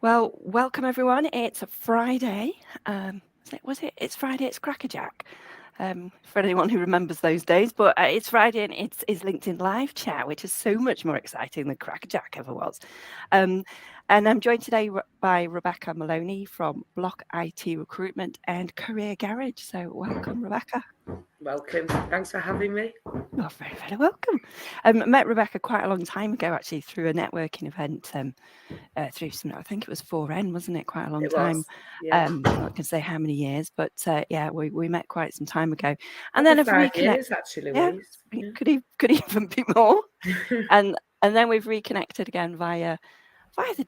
Well, welcome everyone. It's a Friday. It's Friday. It's Crackerjack. For anyone who remembers those days, but it's Friday and it's LinkedIn Live Chat, which is so much more exciting than Crackerjack ever was. And I'm joined today by Rebecca Moloney from BlockIT Recruitment and Career Garage. So welcome, Rebecca. Welcome. Thanks for having me. You're very, very welcome. I met Rebecca quite a long time ago, actually, through a networking event. Through some, I think it was 4N, wasn't it? Quite a long time. Yeah. I'm not going to say how many years, but yeah, we met quite some time ago, and Probably then have 5 reconnected. years actually, Yeah, Louise. could even be more. and then we've reconnected again via the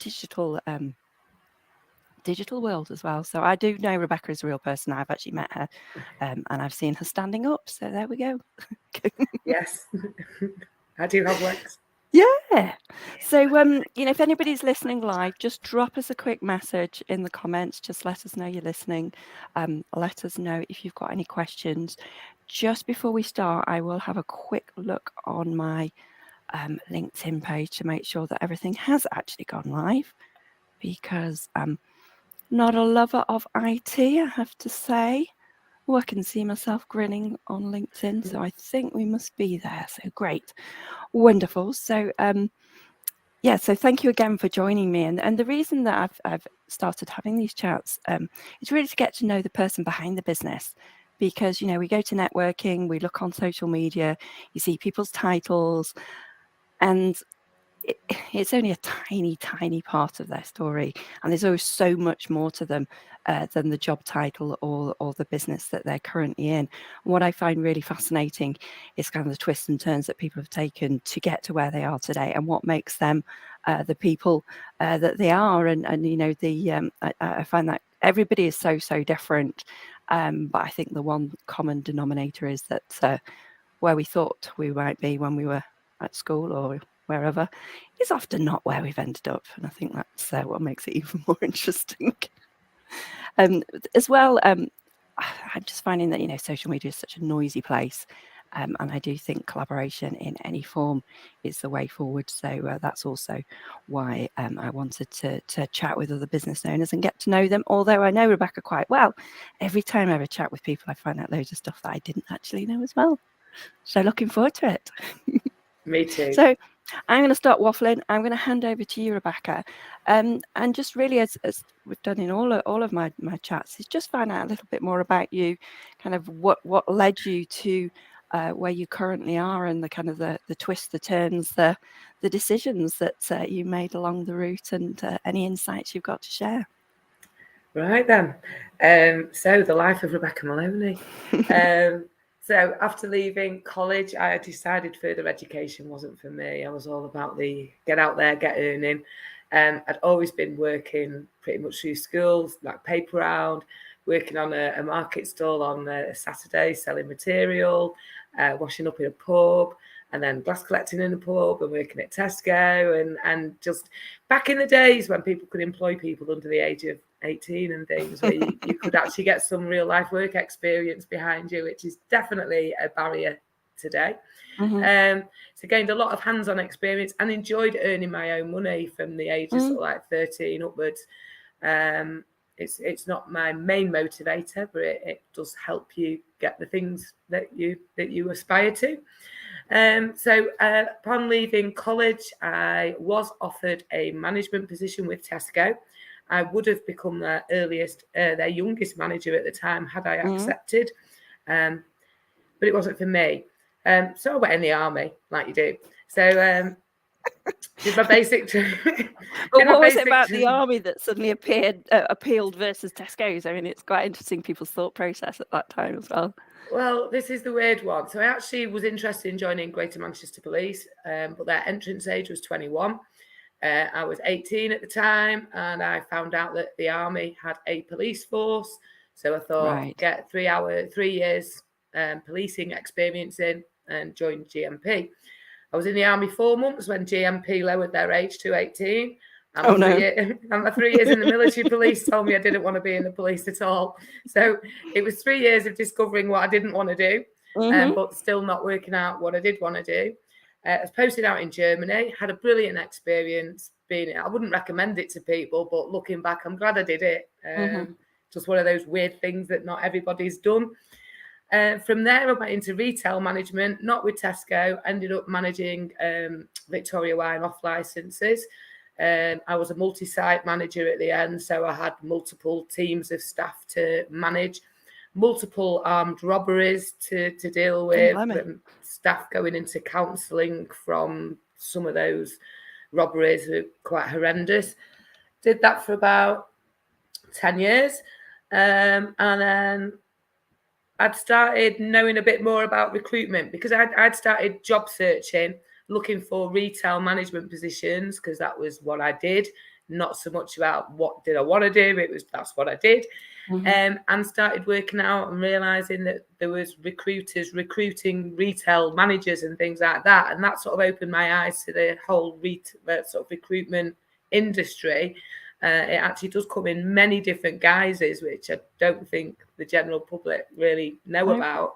digital world as well. So I do know Rebecca is a real person. I've actually met her, and I've seen her standing up. So there we go. Yes, I do have legs. Yeah. So, if anybody's listening live, just drop us a quick message in the comments. Just let us know you're listening. Let us know if you've got any questions. Just before we start, I will have a quick look on my LinkedIn page to make sure that everything has actually gone live, because I'm not a lover of IT, I have to say. Oh, I can see myself grinning on LinkedIn, so I think we must be there. So great. Wonderful. So, yeah, so thank you again for joining me. And the reason that I've started having these chats is really to get to know the person behind the business. Because, we go to networking, we look on social media, you see people's titles, and it's only a tiny, tiny part of their story. And there's always so much more to them than the job title or the business that they're currently in. And what I find really fascinating is kind of the twists and turns that people have taken to get to where they are today, and what makes them the people that they are. And I find that everybody is so different. But I think the one common denominator is that where we thought we might be when we were at school or wherever is often not where we've ended up, and I think that's what makes it even more interesting. As well, I'm just finding that social media is such a noisy place, and I do think collaboration in any form is the way forward. So that's also why I wanted to chat with other business owners and get to know them. Although I know Rebecca quite well, every time I have a chat with people, I find out loads of stuff that I didn't actually know as well. So looking forward to it. Me too. So I'm going to start waffling. I'm going to hand over to you, Rebecca. And just really, as we've done in all of my chats, is just find out a little bit more about you, kind of what led you to where you currently are, and the kind of the twists, the turns, the decisions that you made along the route, and any insights you've got to share. Right then. So the life of Rebecca Moloney. So after leaving college, I decided further education wasn't for me. I was all about the get out there, get earning. I'd always been working pretty much through schools, like paper round, working on a market stall on a Saturday, selling material, washing up in a pub, and then glass collecting in a pub, and working at Tesco, and just back in the days when people could employ people under the age of 18 and things, where you could actually get some real life work experience behind you, which is definitely a barrier today. So gained a lot of hands-on experience and enjoyed earning my own money from the age of sort of like 13 upwards. It's not my main motivator, but it does help you get the things that you aspire to. So upon leaving college, I was offered a management position with Tesco. I would have become their youngest manager at the time had I accepted, but it wasn't for me. So I went in the army, like you do. So did my basic training. But what was it about the army that suddenly appealed versus Tesco's? I mean, it's quite interesting people's thought process at that time as well. Well, this is the weird one. So I actually was interested in joining Greater Manchester Police, but their entrance age was 21. I was 18 at the time, and I found out that the army had a police force. So I thought, get 3 years policing experience in, and joined GMP. I was in the army 4 months when GMP lowered their age to 18. And my 3 years in the military police told me I didn't want to be in the police at all. So it was 3 years of discovering what I didn't want to do, but still not working out what I did want to do. I was posted out in Germany, had a brilliant experience being. I wouldn't recommend it to people, but looking back, I'm glad I did it. Just one of those weird things that not everybody's done. From there, I went into retail management, not with Tesco, ended up managing Victoria Wine off licenses. I was a multi-site manager at the end, so I had multiple teams of staff to manage, multiple armed robberies to deal with, staff going into counselling from some of those robberies were quite horrendous. Did that for about 10 years. And then I'd started knowing a bit more about recruitment because I'd started job searching, looking for retail management positions because that was what I did. Not so much about what did I want to do. That's what I did. And started working out and realizing that there was recruiters recruiting retail managers and things like that. And that sort of opened my eyes to the whole sort of recruitment industry. It actually does come in many different guises, which I don't think the general public really know about.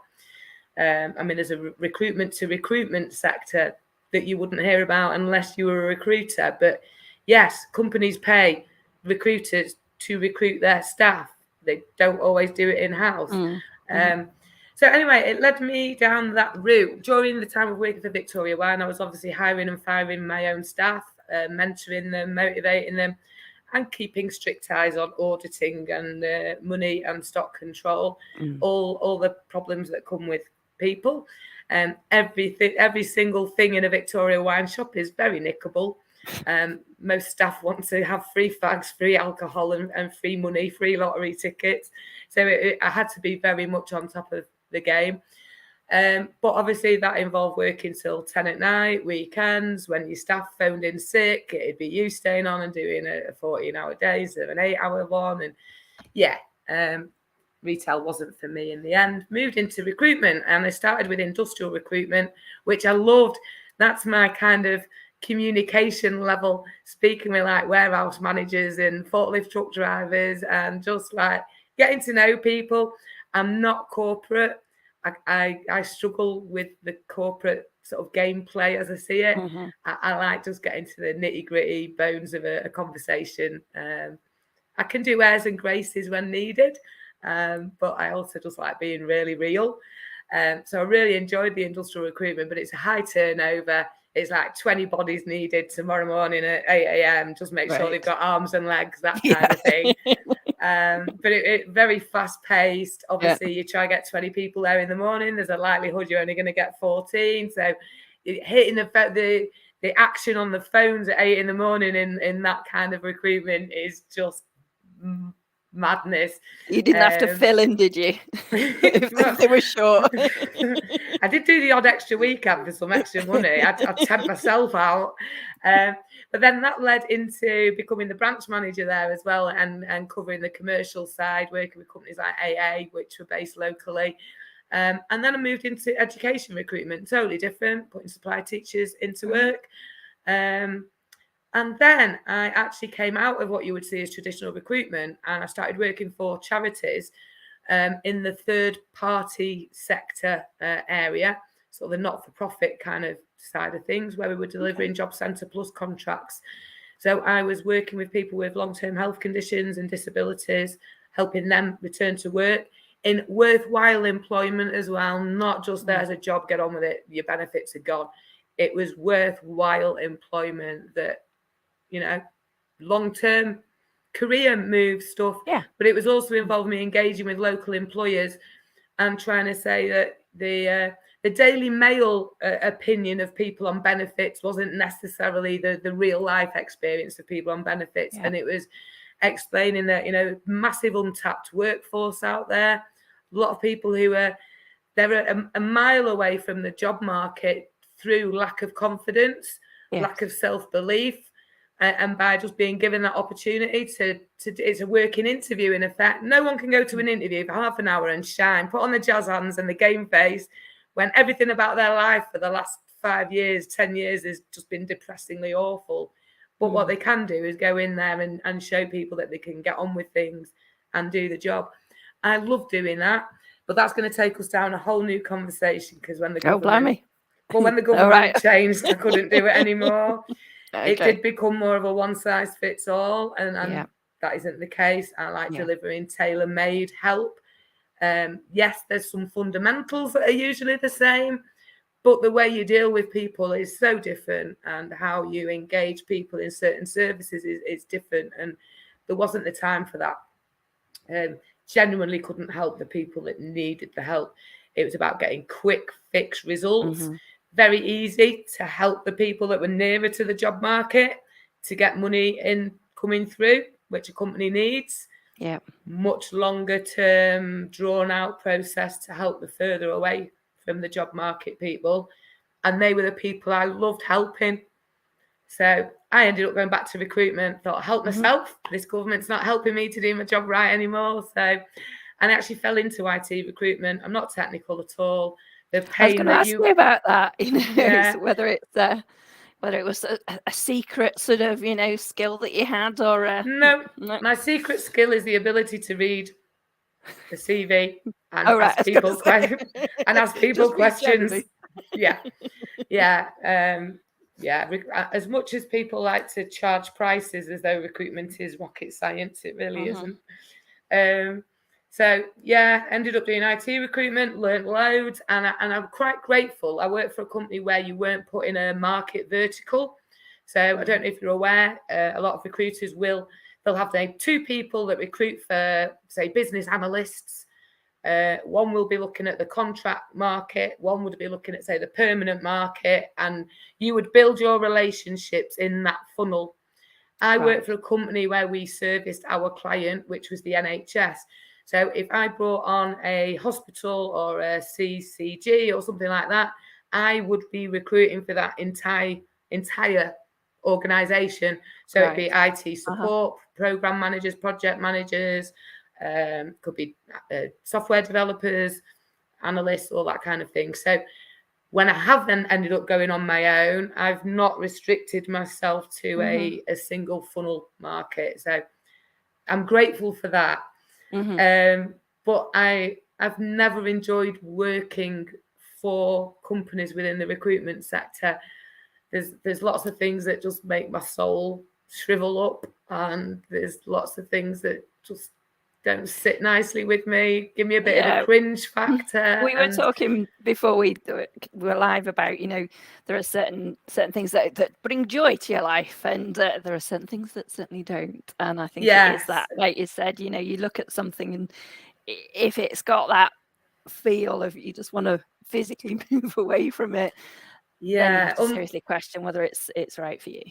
I mean, there's a recruitment to recruitment sector that you wouldn't hear about unless you were a recruiter. But yes, companies pay recruiters to recruit their staff. They don't always do it in-house. So anyway, it led me down that route. During the time of working for Victoria Wine, I was obviously hiring and firing my own staff, mentoring them, motivating them, and keeping strict eyes on auditing and money and stock control, all the problems that come with people. Every single thing in a Victoria Wine shop is very nickable. Most staff want to have free fags, free alcohol, and free money, free lottery tickets. So I had to be very much on top of the game. But obviously that involved working till 10 at night, weekends, when your staff phoned in sick, it'd be you staying on and doing a 14-hour days of an 8-hour one. And retail wasn't for me in the end. Moved into recruitment and I started with industrial recruitment, which I loved. That's my kind of communication level, speaking with like warehouse managers and forklift truck drivers and just like getting to know people. I'm not corporate. I struggle with the corporate sort of gameplay as I see it. I like just getting to the nitty gritty bones of a conversation. I can do airs and graces when needed, but I also just like being really real. So I really enjoyed the industrial recruitment, but it's a high turnover. It's like 20 bodies needed tomorrow morning at 8 a.m. Just make sure they've got arms and legs, that kind of thing. But it very fast paced. Obviously, you try to get 20 people there in the morning. There's a likelihood you're only going to get 14. So hitting the action on the phones at 8 in the morning in that kind of recruitment is just madness. You didn't have to fill in, did you? If they were short. I did do the odd extra weekend for some extra money. I'd tempt myself out. But then that led into becoming the branch manager there as well and covering the commercial side, working with companies like AA, which were based locally. And then I moved into education recruitment, totally different, putting supply teachers into work. And then I actually came out of what you would see as traditional recruitment and I started working for charities in the third party sector area, sort of the not-for-profit kind of side of things where we were delivering job centre plus contracts. So I was working with people with long-term health conditions and disabilities, helping them return to work in worthwhile employment as well, not just there as a job, get on with it, your benefits are gone. It was worthwhile employment that, you know, long-term career move stuff. But it was also involving me engaging with local employers and trying to say that the Daily Mail opinion of people on benefits wasn't necessarily the real life experience of people on benefits. And it was explaining that, you know, massive untapped workforce out there, a lot of people who they're a mile away from the job market through lack of confidence, lack of self-belief. And by just being given that opportunity to it's a working interview in effect. No one can go to an interview for half an hour and shine, put on the jazz hands and the game face when everything about their life for the last 5 years, 10 years has just been depressingly awful. But what they can do is go in there and show people that they can get on with things and do the job. I love doing that, but that's going to take us down a whole new conversation because when the government But when the government changed, I couldn't do it anymore. Okay. It did become more of a one-size-fits-all, and Yeah. that isn't the case. I like delivering tailor-made help. Yes, there's some fundamentals that are usually the same, but the way you deal with people is so different, and how you engage people in certain services is different, and there wasn't the time for that. Genuinely couldn't help the people that needed the help. It was about getting quick fix results, very easy to help the people that were nearer to the job market to get money in coming through, which a company needs. Yeah. Much longer term, drawn out process to help the further away from the job market people. And they were the people I loved helping. So I ended up going back to recruitment, thought, help myself. This government's not helping me to do my job right anymore. So, and I actually fell into IT recruitment. I'm not technical at all. The pain I was going to ask you about that, you know, whether it was a secret sort of, you know, skill that you had, or no. My secret skill is the ability to read the CV and ask people questions. Yeah. As much as people like to charge prices as though recruitment is rocket science, it really isn't. So yeah, ended up doing IT recruitment, learned loads, and I'm quite grateful. I worked for a company where you weren't put in a market vertical. So I don't know if you're aware, a lot of recruiters they'll have two people that recruit for, say, business analysts. One will be looking at the contract market, one would be looking at, say, the permanent market, and you would build your relationships in that funnel. I worked for a company where we serviced our client, which was the NHS. So if I brought on a hospital or a CCG or something like that, I would be recruiting for that entire organisation. So it'd be IT support, program managers, project managers, could be software developers, analysts, all that kind of thing. So when I have then ended up going on my own, I've not restricted myself to a single funnel market. So I'm grateful for that. But I've never enjoyed working for companies within the recruitment sector. There's lots of things that just make my soul shrivel up, and there's lots of things that just don't sit nicely with me, give me a bit of a cringe factor. We were talking before we were live about, you know, there are certain things that bring joy to your life, and there are certain things that certainly don't. And I think it is that, like you said, you know, you look at something, and if it's got that feel of you just want to physically move away from it, then you have to seriously question whether it's right for you.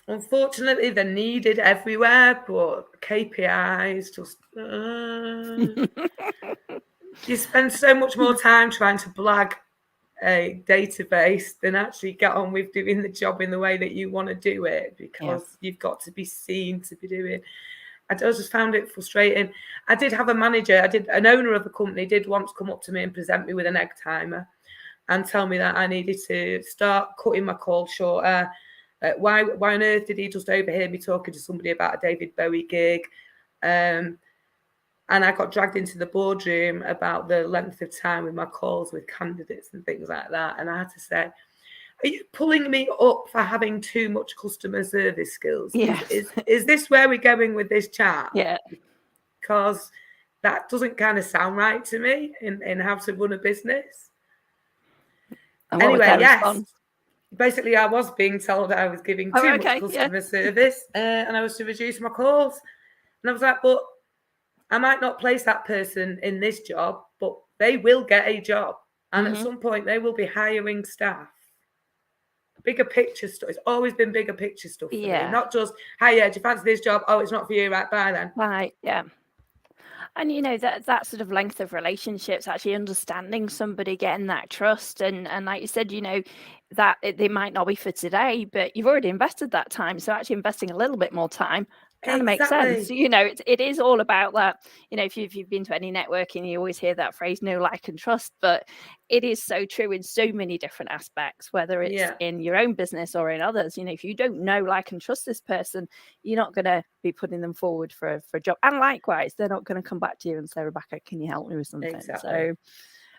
Unfortunately, they're needed everywhere, but KPIs just... you spend so much more time trying to blag a database than actually get on with doing the job in the way that you want to do it, because you've got to be seen to be doing. I just found it frustrating. I did have a manager, an owner of a company did once come up to me and present me with an egg timer and tell me that I needed to start cutting my calls shorter. Why on earth did he just overhear me talking to somebody about a David Bowie gig? And I got dragged into the boardroom about the length of time with my calls with candidates and things like that. And I had to say, are you pulling me up for having too much customer service skills? Yes. Is this where we're going with this chat? Yeah. Because that doesn't kind of sound right to me in how to run a business. And anyway, yes. Basically, I was being told I was giving too much customer service, and I was to reduce my calls. And I was like, but I might not place that person in this job, but they will get a job. And at some point, they will be hiring staff. Bigger picture stuff. It's always been bigger picture stuff for me. Not just, hi, do you fancy this job? Oh, it's not for you, right, bye then. Right, yeah. And, you know, that sort of length of relationships, actually understanding somebody, getting that trust. And like you said, you know, that they might not be for today, but you've already invested that time. So actually investing a little bit more time kind of makes sense. You know, it is all about that. You know, if you've been to any networking, you always hear that phrase, know, like, and trust. But it is so true in so many different aspects, whether it's in your own business or in others. You know, if you don't know, like, and trust this person, you're not going to be putting them forward for a job. And likewise, they're not going to come back to you and say, Rebecca, can you help me with something? So,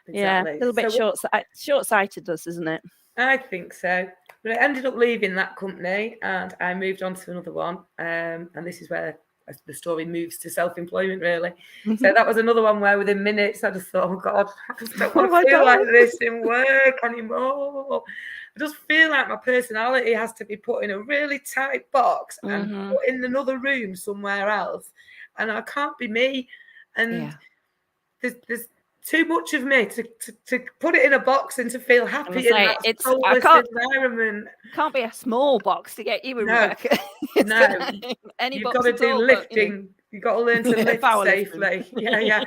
yeah, a little bit short-sighted, isn't it? I think so. But I ended up leaving that company and I moved on to another one. And this is where the story moves to self-employment, really. So that was another one where within minutes I just thought, oh God, I just don't want to feel like this in work anymore. I just feel like my personality has to be put in a really tight box and put in another room somewhere else. And I can't be me. And there's too much of me to put it in a box and to feel happy in that soulless environment. Can't be a small box to get you a work. No, any you've box got to do all, lifting. You've got to learn to lift safely. Yeah.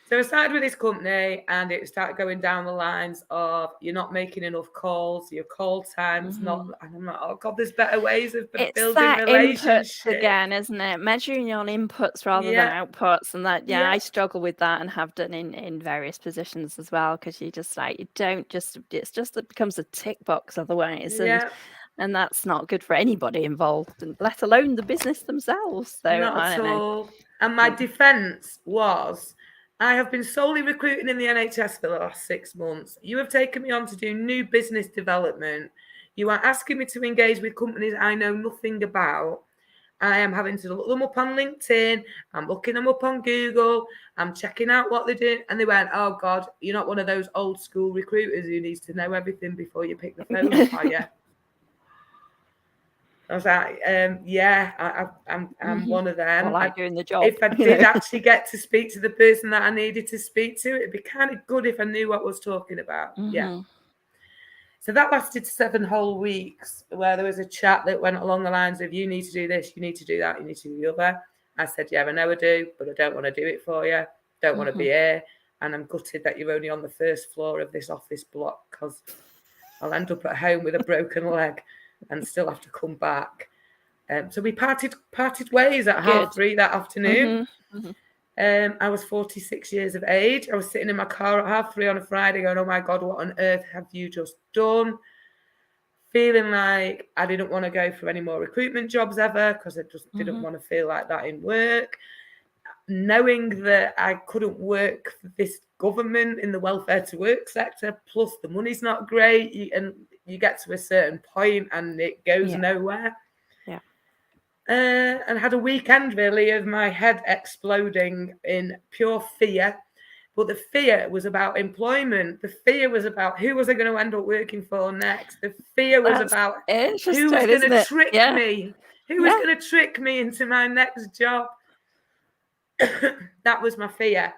So I started with this company and it started going down the lines of you're not making enough calls, your call time's not, and I'm like, oh God, there's better ways of building relationships. Again, isn't it? Measuring on inputs rather than outputs. And that, I struggle with that and have done in various positions as well, because you just like, you don't just, it's just, it becomes a tick box otherwise. And that's not good for anybody involved, and let alone the business themselves. So not at all. And my defense was, I have been solely recruiting in the NHS for the last 6 months. You have taken me on to do new business development. You are asking me to engage with companies I know nothing about. I am having to look them up on LinkedIn. I'm looking them up on Google. I'm checking out what they're doing. And they went, oh God, you're not one of those old school recruiters who needs to know everything before you pick the phone up, are you? I was like, I'm one of them. Well, like doing the job. If I did actually get to speak to the person that I needed to speak to, it'd be kind of good if I knew what I was talking about. Yeah. So that lasted 7 whole weeks, where there was a chat that went along the lines of, you need to do this, you need to do that, you need to do the other. I said, yeah, I know I do, but I don't want to do it for you. Don't want to be here. And I'm gutted that you're only on the first floor of this office block, because I'll end up at home with a broken leg and still have to come back. So we parted ways at 3:30 that afternoon. I was 46 years of age. I was sitting in my car at 3:30 on a Friday going, oh my God, what on earth have you just done? Feeling like I didn't want to go for any more recruitment jobs ever, because I just didn't want to feel like that in work. Knowing that I couldn't work for this government in the welfare to work sector, plus the money's not great, and you get to a certain point and it goes nowhere. And had a weekend really of my head exploding in pure fear. But the fear was about employment. The fear was about who was I going to end up working for next. The fear was about who was going to trick me. Who was going to trick me into my next job. That was my fear.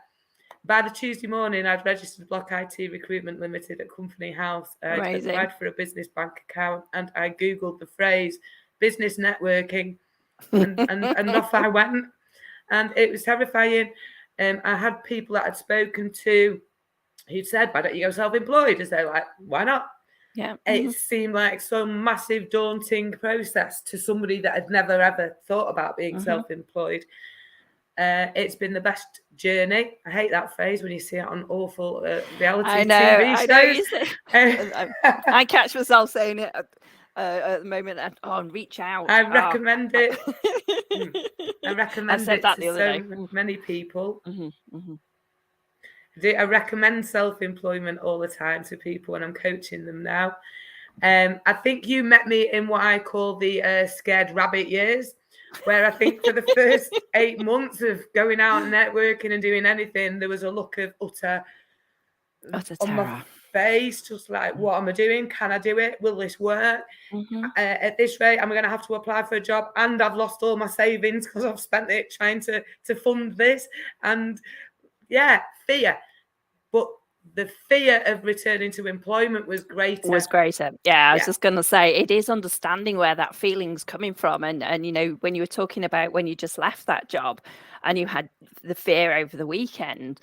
By the Tuesday morning, I'd registered BlockIT Recruitment Ltd at Company House. I applied for a business bank account and I Googled the phrase business networking and off I went. And it was terrifying. I had people that I'd spoken to who'd said, why don't you go self-employed? As they're like, why not? It seemed like some massive daunting process to somebody that had never ever thought about being self-employed. It's been the best journey. I hate that phrase when you see it on awful reality TV shows. I catch myself saying it at the moment. And reach out. I recommend it. I recommend it to so many people. I recommend self-employment all the time to people when I'm coaching them now. I think you met me in what I call the scared rabbit years, where I think for the first 8 months of going out and networking and doing anything, there was a look of utter terror on my face, just like, what am I doing? Can I do it? Will this work? At this rate, I'm going to have to apply for a job, and I've lost all my savings because I've spent it trying to fund this. And fear. But the fear of returning to employment was greater. I was just going to say, it is understanding where that feeling's coming from. And you know, when you were talking about when you just left that job and you had the fear over the weekend,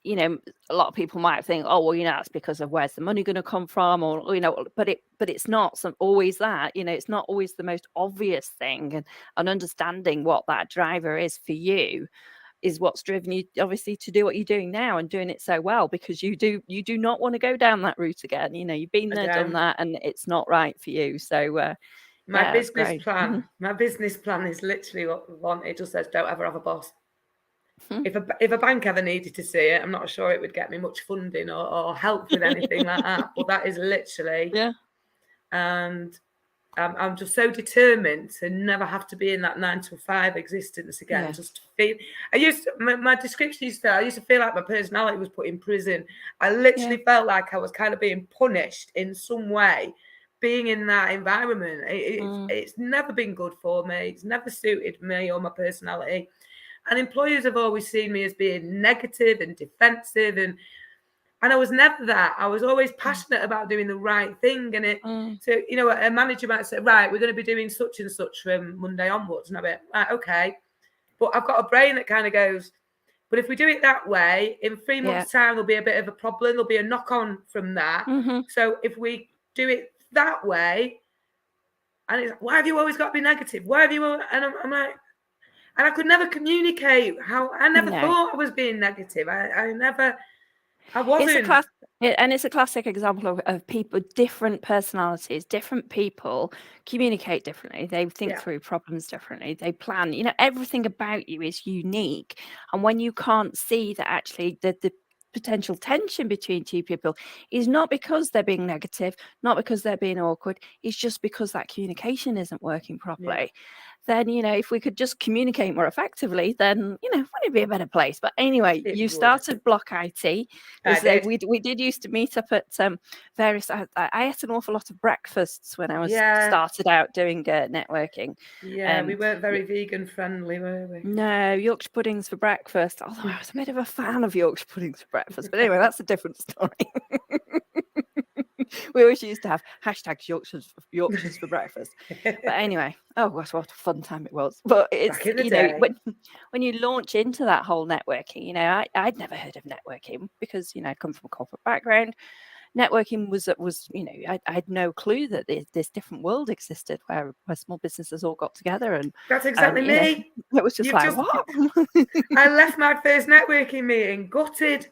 you know, a lot of people might think, oh, well, you know, that's because of where's the money going to come from, or, you know, but it's not always that, you know, it's not always the most obvious thing. And understanding what that driver is for you is what's driven you obviously to do what you're doing now and doing it so well, because you do not want to go down that route again. You know, you've been there, done that, and it's not right for you. So my business plan is literally what we want. It just says, don't ever have a boss. If a bank ever needed to see it, I'm not sure it would get me much funding or help with anything like that. But that is literally, Yeah. And I'm just so determined to never have to be in that 9 to 5 existence again. Yes. Just feel. My description used to. I used to feel like my personality was put in prison. I literally felt like I was kind of being punished in some way, being in that environment. It's never been good for me. It's never suited me or my personality. And employers have always seen me as being negative and defensive, and I was never that. I was always passionate about doing the right thing. And so, a manager might say, right, we're going to be doing such and such from Monday onwards. And I'll be like, right, okay. But I've got a brain that kind of goes, but if we do it that way, in 3 months' time, there'll be a bit of a problem. There'll be a knock-on from that. So if we do it that way, and it's like, why have you always got to be negative? Why have you? And I'm like, and I could never communicate how. I never thought I was being negative. I wasn't. It's a classic example of people, different personalities, different people communicate differently. They think through problems differently. They plan. Everything about you is unique. And when you can't see that actually the potential tension between two people is not because they're being negative, not because they're being awkward, it's just because that communication isn't working properly. Then, if we could just communicate more effectively, then, wouldn't it be a better place? But anyway, you started BlockIT. We did used to meet up at various, I ate an awful lot of breakfasts when I was started out doing networking. Yeah, we weren't very vegan friendly, were we? No, Yorkshire puddings for breakfast. Although I was a bit of a fan of Yorkshire puddings for breakfast. But anyway, that's a different story. We always used to have hashtags Yorkshires for breakfast. But anyway, what a fun time it was. But it's, when you launch into that whole networking, I'd never heard of networking because, I come from a corporate background. Networking was I had no clue that this different world existed where small businesses all got together. And that's exactly me. It was just what? I left my first networking meeting gutted.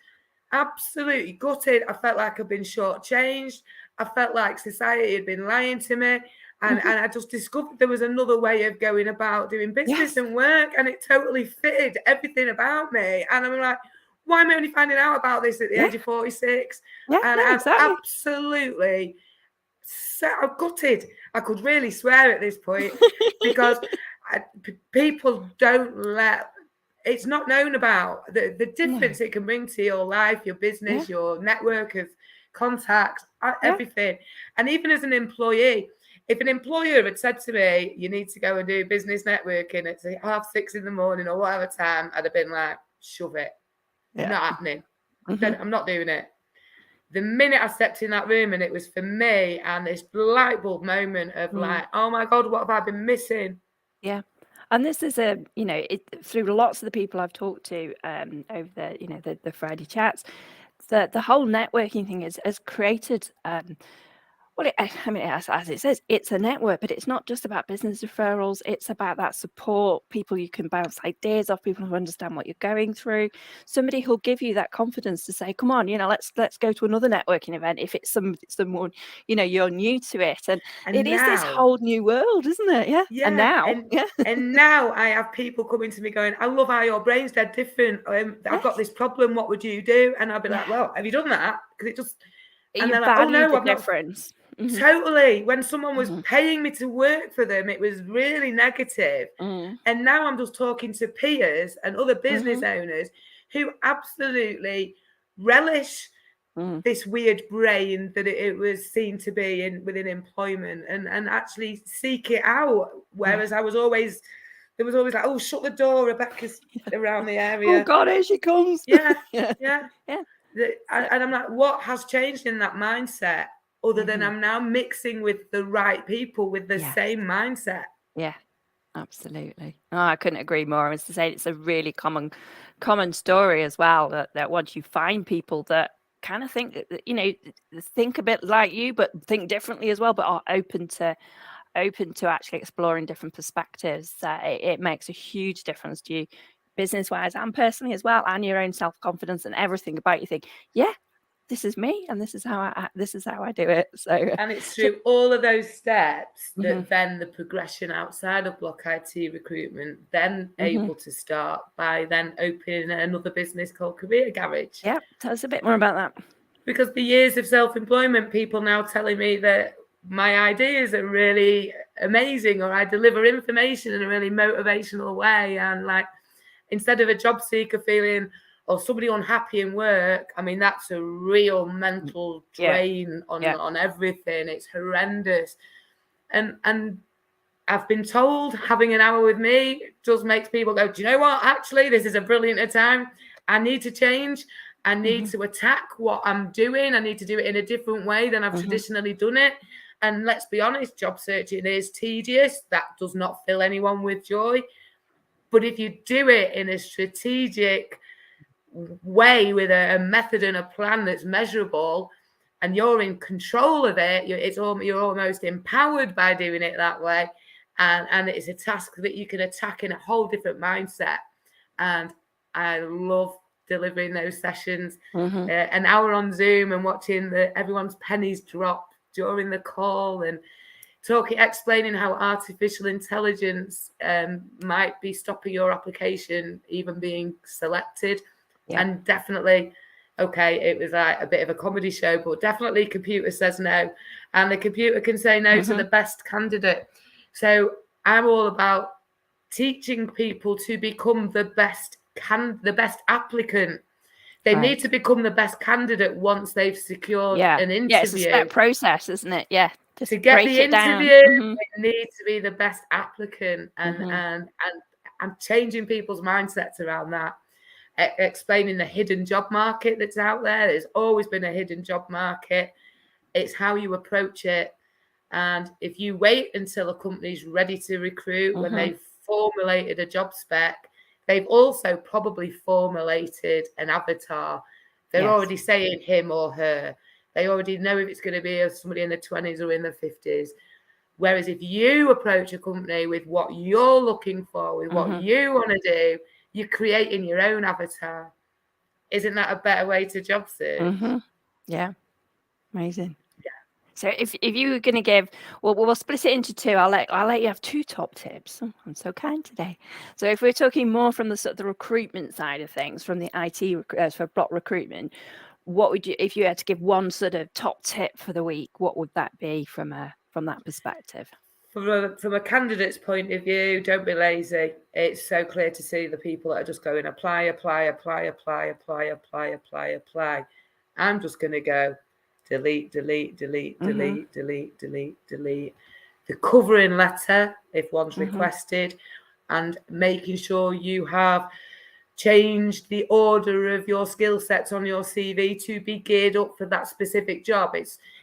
Absolutely gutted. I felt like I'd been shortchanged. I felt like society had been lying to me. And I just discovered there was another way of going about doing business and work. And it totally fitted everything about me. And I'm like, why am I only finding out about this at the age of 46? Absolutely I'm gutted. I could really swear at this point because people don't let. It's not known about the difference it can bring to your life, your business, your network of contacts, everything. And even as an employee, if an employer had said to me, you need to go and do business networking at 6:30 in the morning or whatever time, I'd have been like, shove it. Not happening. I'm not doing it. The minute I stepped in that room and it was for me, and this light bulb moment of like, oh my God, what have I been missing? Yeah. And this is through lots of the people I've talked to over the Friday chats, the whole networking thing has created as it says, it's a network, but it's not just about business referrals. It's about that support, people you can bounce ideas off, people who understand what you're going through, somebody who'll give you that confidence to say, come on, let's go to another networking event if it's someone, you're new to it. And it is this whole new world, isn't it? Yeah. And now, and now I have people coming to me going, I love how your brain's dead different. I've got this problem. What would you do? And I'll be like, well, have you done that? Because it just... And you value the difference. Totally. When someone was paying me to work for them, it was really negative. And now I'm just talking to peers and other business owners who absolutely relish this weird brain that it was seen to be within employment and actually seek it out. Whereas there was always like, oh, shut the door, Rebecca's around the area. Oh God, here she comes. Yeah. And I'm like, what has changed in that mindset other than I'm now mixing with the right people with the same mindset? Yeah, absolutely. Oh, I couldn't agree more. I was to say it's a really common story as well, that once you find people that kind of think, think a bit like you, but think differently as well, but are open to actually exploring different perspectives, it makes a huge difference to you business-wise and personally as well, and your own self-confidence and everything about you. Think, this is me, and this is how I do it. So, and it's through all of those steps that Mhm. then the progression outside of BlockIT recruitment then Mhm. able to start by then opening another business called Career Garage. Yeah, tell us a bit more about that. Because the years of self-employment, people now telling me that my ideas are really amazing, or I deliver information in a really motivational way, and like, instead of a job seeker feeling or somebody unhappy in work, I mean, that's a real mental drain on everything. It's horrendous. And I've been told having an hour with me just makes people go, do you know what? Actually, this is a brilliant time. I need to change. I need to attack what I'm doing. I need to do it in a different way than I've traditionally done it. And let's be honest, job searching is tedious. That does not fill anyone with joy. But if you do it in a strategic way with a method and a plan that's measurable, and you're in control of it, you're almost empowered by doing it that way. And it's a task that you can attack in a whole different mindset. And I love delivering those sessions, an hour on Zoom and watching everyone's pennies drop during the call, and explaining how artificial intelligence might be stopping your application even being selected. And definitely, okay, it was like a bit of a comedy show, but definitely computer says no, and the computer can say no to the best candidate. So I'm all about teaching people to become the best applicant. They need to become the best candidate once they've secured an interview. Yeah, it's a step process, isn't it? Yeah. Just to get the interview, they need to be the best applicant, and I'm changing people's mindsets around that. Explaining the hidden job market that's out there. There's always been a hidden job market. It's how you approach it. And if you wait until a company's ready to recruit, when they've formulated a job spec, they've also probably formulated an avatar. They're already saying him or her. They already know if it's going to be somebody in the 20s or in the 50s. Whereas if you approach a company with what you're looking for, with what you want to do, you're creating your own avatar. Isn't that a better way to job search? Yeah, amazing. Yeah. So if you were going to give, we'll split it into two. I'll let you have two top tips. Oh, I'm so kind today. So if we're talking more from the sort of the recruitment side of things, from the IT for Block Recruitment, what would you, if you had to give one sort of top tip for the week, what would that be from that perspective? From a candidate's point of view, don't be lazy. It's so clear to see the people that are just going apply. I'm just going to go delete. The covering letter, if one's requested, and making sure you have changed the order of your skill sets on your CV to be geared up for that specific job.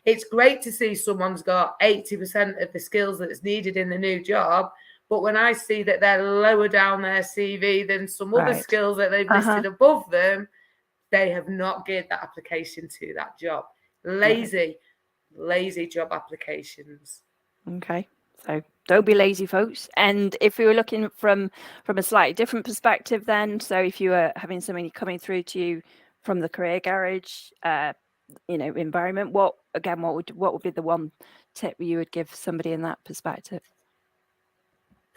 It's great to see someone's got 80% of the skills that's needed in the new job, but when I see that they're lower down their CV than some other skills that they've listed above them, they have not geared that application to that job. Lazy job applications. Okay. So don't be lazy, folks. And if we were looking from a slightly different perspective then, so if you were having somebody coming through to you from the Career Garage, environment, what would be the one tip you would give somebody in that perspective?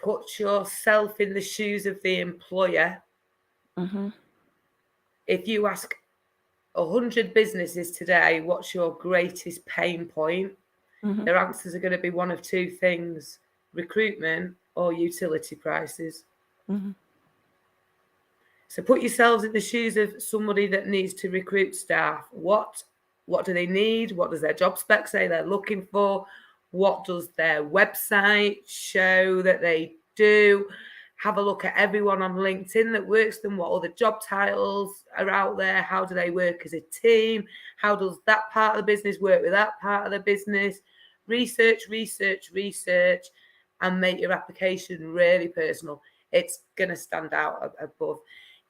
Put yourself in the shoes of the employer. If you ask 100 businesses today, what's your greatest pain point? Their answers are going to be one of two things: recruitment or utility prices. So put yourselves in the shoes of somebody that needs to recruit staff. What do they need? What does their job spec say they're looking for? What does their website show that they do? Have a look at everyone on LinkedIn that works them. What other job titles are out there? How do they work as a team? How does that part of the business work with that part of the business? Research, and make your application really personal. It's going to stand out above.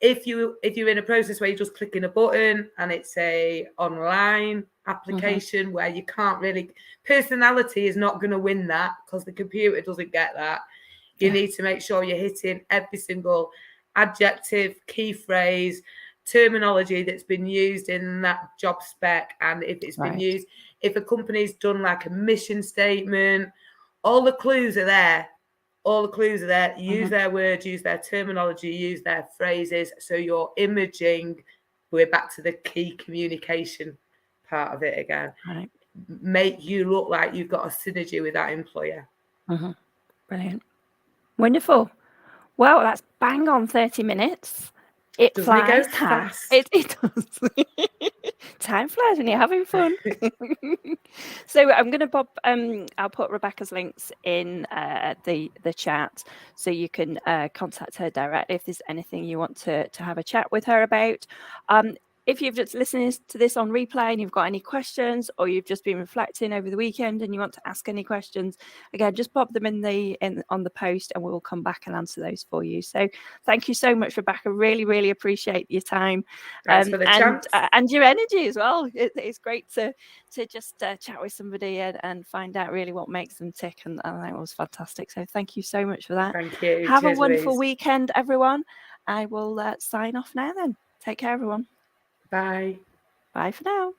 If you're in a process where you're just clicking a button and it's a online application where you can't really, personality is not going to win that because the computer doesn't get that. You need to make sure you're hitting every single adjective, key phrase, terminology that's been used in that job spec, and if it's been used, if a company's done like a mission statement, all the clues are there. All the clues are there. Use their words, use their terminology, use their phrases. So your imaging, we're back to the key communication part of it again. Right. Make you look like you've got a synergy with that employer. Brilliant. Wonderful. Well, that's bang on 30 minutes. Doesn't flies. it go fast? It does. Time flies when you're having fun. So I'm going to pop, I'll put Rebecca's links in the chat, so you can contact her directly if there's anything you want to have a chat with her about. If you've just listened to this on replay and you've got any questions, or you've just been reflecting over the weekend and you want to ask any questions, again, just pop them on the post and we'll come back and answer those for you. So thank you so much, Rebecca. Really, really appreciate your time. Thanks for the chance. And your energy as well. It's great to just chat with somebody and find out really what makes them tick. And that was fantastic. So thank you so much for that. Thank you. Have Cheers, a wonderful Louise. weekend, everyone. I will sign off now then. Take care, everyone. Bye. Bye for now.